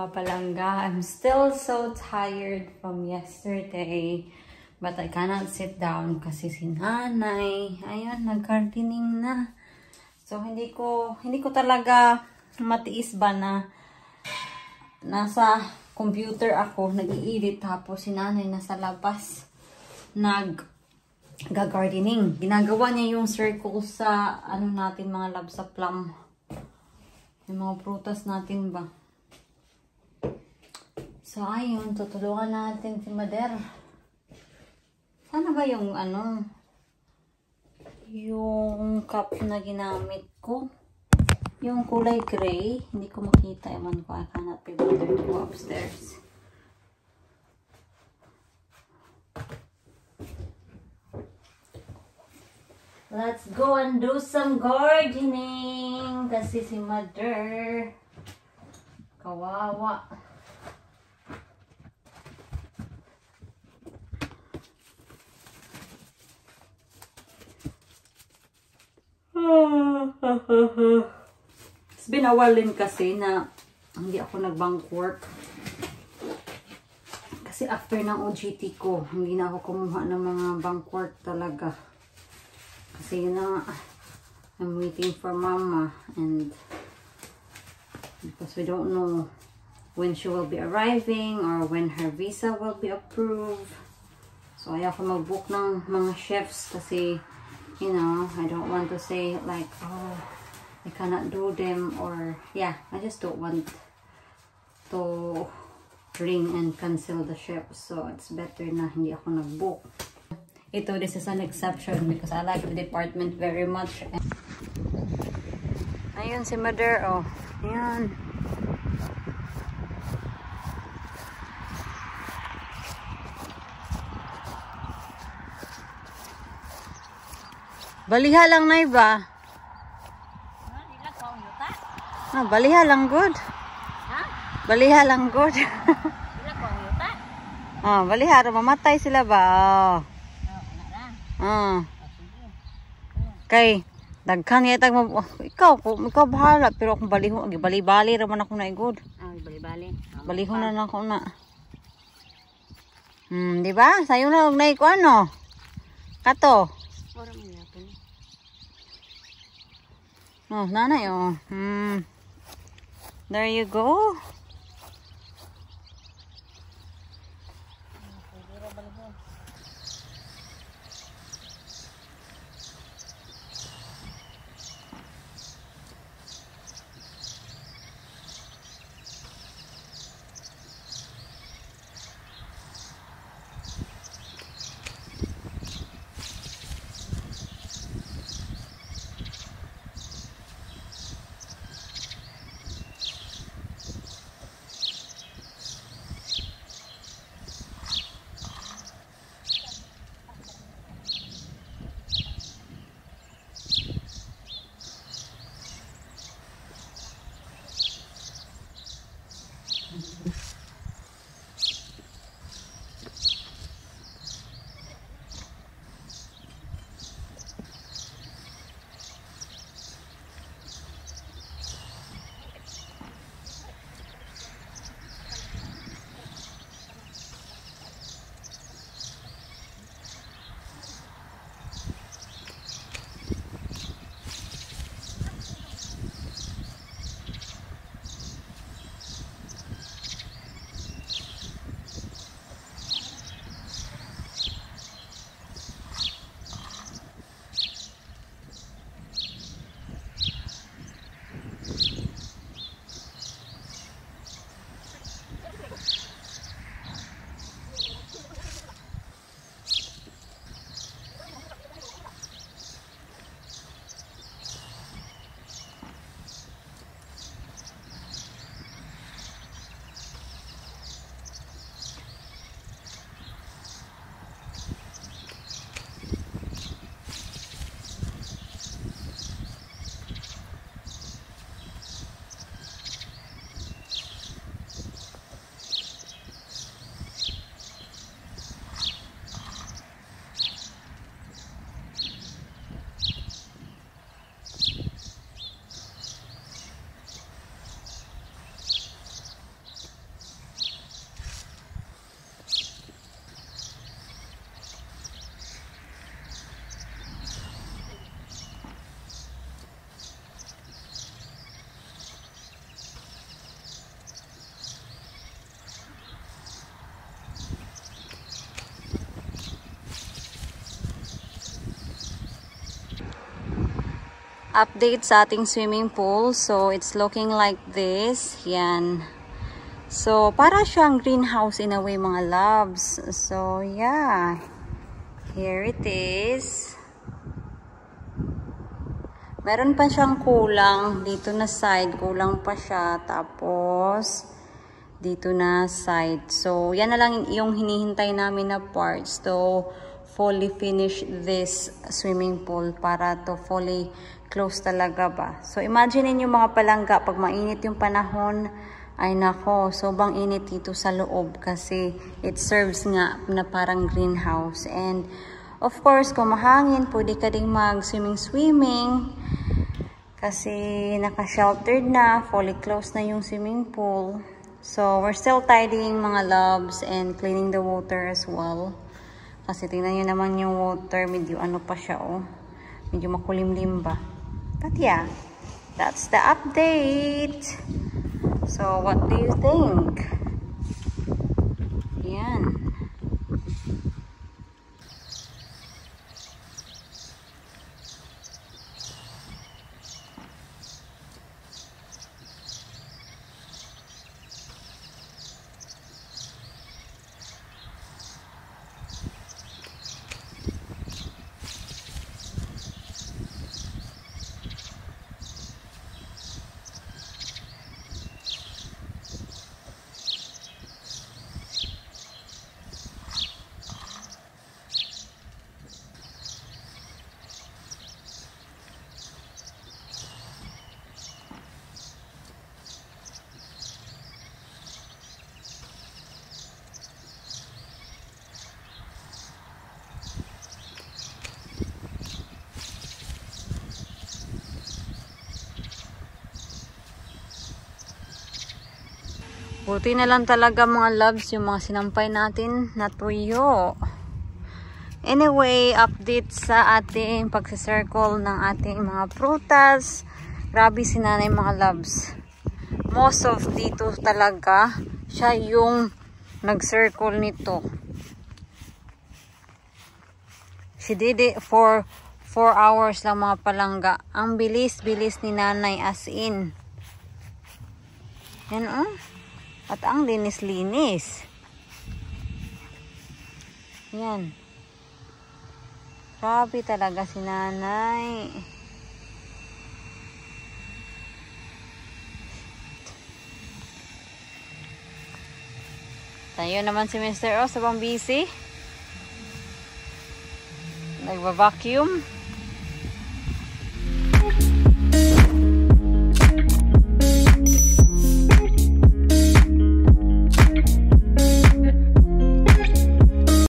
Palangga. I'm still so tired from yesterday. But I cannot sit down kasi si nanay, ayun, nag-gardening na. So, hindi ko talaga matiis ba na nasa computer ako, nag-i-edit, tapos si nanay nasa labas, nag-gardening. Ginagawa niya yung circle sa, ano natin, mga lab sa plum. Yung mga prutas natin ba. So, ayun, tutulungan natin si Mother. Sana ba yung, ano, yung cup na ginamit ko? Yung kulay gray, hindi ko makita. Ewan ko, I cannot be bothered to go upstairs. Let's go and do some gardening. Kasi si Mother, kawawa. It's been a while din kasi na hindi ako nag-bank work. Kasi after ng OJT ko, hindi na ako kumuha ng mga bank work talaga. Kasi yun na, I'm waiting for Mama, and because we don't know when she will be arriving or when her visa will be approved. So ayaw ko mag-book ng mga chefs kasi, you know, I don't want to say like, oh, I cannot do them, or yeah, I just don't want to ring and cancel the chefs. So it's better na hindi ako nag-book. This is an exception because I like the department very much. Ayun si Mother, oh. Ayun. Baliha lang na iba. Ah, baliha lang good. Ha? Baliha lang good. Ah, baliha ro mamatay sila ba? Oh. Kay daghan yata mo ikaw bahala, pero akong baliho, bali-bali ra man ako na igod. Ah, bali-bali. Baliho na ako na. Di ba? Sayo na og nay ko ano? Kato. Oh, nanay, oh. There you go. update sa ating swimming pool. So, it's looking like this. Yan. So, para siyang greenhouse in a way, mga loves. So, yeah. Here it is. Meron pa siyang kulang. Dito na side, kulang pa siya. Tapos, dito na side. So, yan na lang yung hinihintay namin na parts to fully finish this swimming pool para to fully close talaga ba. So, imagine niyo mga palangga, pag mainit yung panahon, ay nako, sobrang init dito sa loob kasi it serves nga na parang greenhouse. And, of course, kung mahangin, pwede ka ding mag-swimming kasi naka-sheltered na, fully closed na yung swimming pool. So, we're still tidying mga loves and cleaning the water as well. Kasi tingnan nyo naman yung water, medyo ano pa siya, oh. Medyo makulimlim ba. But yeah, that's the update. So, what do you think? Yan. Buti na lang talaga mga loves yung mga sinampay natin na tuyo. Anyway, update sa ating pagsa-circle ng ating mga prutas. Grabe si nanay mga loves. Most of dito talaga, siya yung nag-circle nito. She did it for 4 hours lang mga palangga. Ang bilis-bilis ni nanay as in. Yan oh. At ang linis-linis. Yan. Grabe talaga si nanay. Tayo naman si Mr. O, sabang busy. Nagva-vacuum.